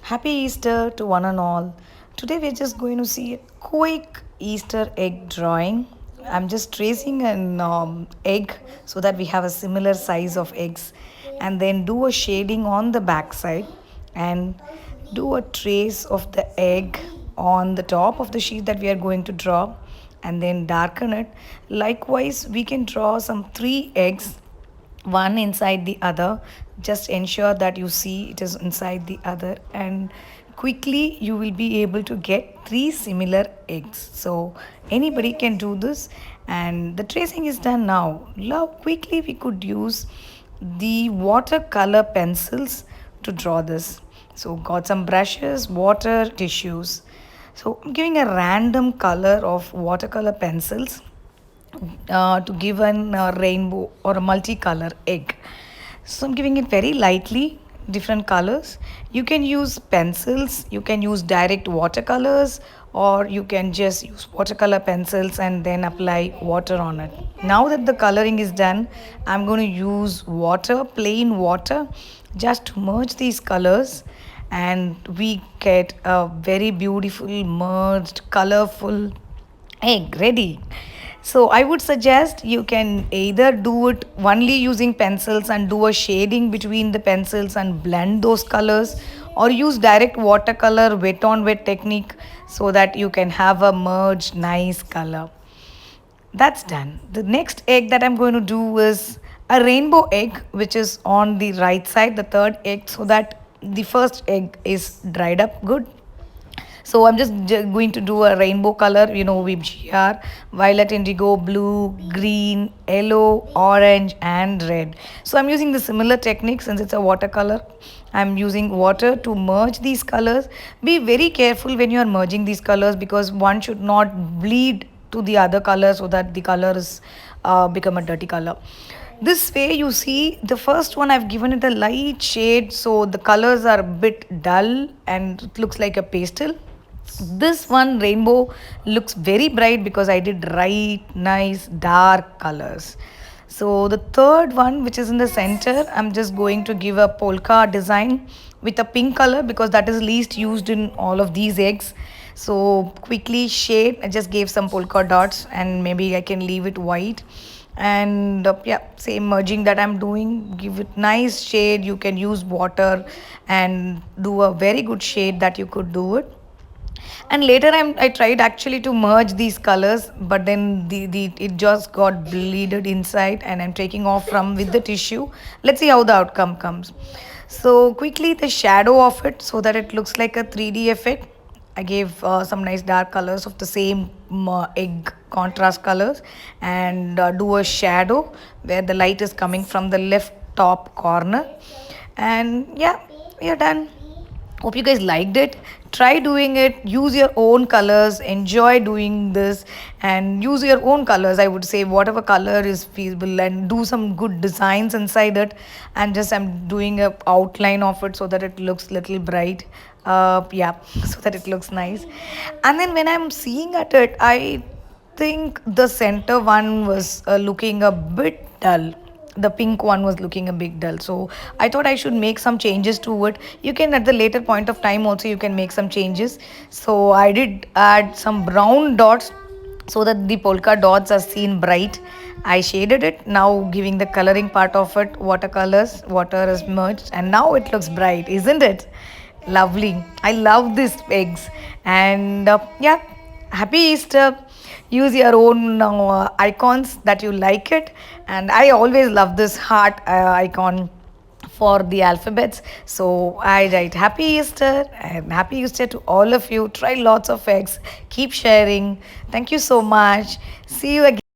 Happy Easter to one and all. Today we're just going to see a quick Easter egg drawing. I'm just tracing an egg so that we have a similar size of eggs, and then do a shading on the back side and do a trace of the egg on the top of the sheet that we are going to draw, and then darken it. Likewise, we can draw some three eggs, one inside the other. Just ensure that you see it is inside the other, and quickly you will be able to get three similar eggs. So anybody can do this, and the tracing is done now. Now quickly we could use the watercolor pencils to draw this. So got some brushes, water, tissues. So I'm giving a random color of watercolor pencils to give an rainbow or a multicolor egg. So I'm giving it very lightly, different colors. You can use pencils, you can use direct watercolors, or you can just use watercolor pencils and then apply water on it. Now that the coloring is done, I'm going to use water, plain water, just to merge these colors, and we get a very beautiful merged colorful egg ready. So I would suggest you can either do it only using pencils and do a shading between the pencils and blend those colors, or use direct watercolor wet on wet technique so that you can have a merged nice color. That's done. The next egg that I'm going to do is a rainbow egg, which is on the right side, the third egg, so that the first egg is dried up good. So I'm just going to do a rainbow color, VGR, violet, indigo, blue, green, yellow, orange, and red. So I'm using the similar technique since it's a watercolor. I'm using water to merge these colors. Be very careful when you are merging these colors, because one should not bleed to the other color so that the color is become a dirty color. This way, you see, the first one I've given it a light shade, so the colors are a bit dull and it looks like a pastel. This one rainbow looks very bright because I did right nice dark colors. So the third one, which is in the center, I'm just going to give a polka design with a pink color because that is least used in all of these eggs. So quickly shade, I just gave some polka dots, and maybe I can leave it white. And yeah, same merging that I'm doing, give it nice shade. You can use water and do a very good shade that you could do it. And later I tried actually to merge these colors, but then the it just got bleeded inside, and I'm taking off from with the tissue. Let's see how the outcome comes. So quickly the shadow of it so that it looks like a 3D effect. I gave some nice dark colors of the same egg contrast colors, and do a shadow where the light is coming from the left top corner. And yeah, we are done. Hope you guys liked it. Try doing it. Use your own colors. Enjoy doing this, and use your own colors. I would say whatever color is feasible, and do some good designs inside it. And just I'm doing a outline of it so that it looks little bright. Yeah, so that it looks nice. And then when I'm seeing at it, I think the center one was looking a bit dull. The pink one was looking a bit dull, so I thought I should make some changes to it. You can at the later point of time also you can make some changes. So I did add some brown dots so that the polka dots are seen bright. I shaded it, now giving the coloring part of it, watercolors, water is merged, and now it looks bright, isn't it? Lovely. I love these eggs. And yeah, happy Easter. Use your own icons that you like it. And I always love this heart icon for the alphabets. So I write happy Easter, and happy Easter to all of you. Try lots of eggs. Keep sharing. Thank you so much. See you again.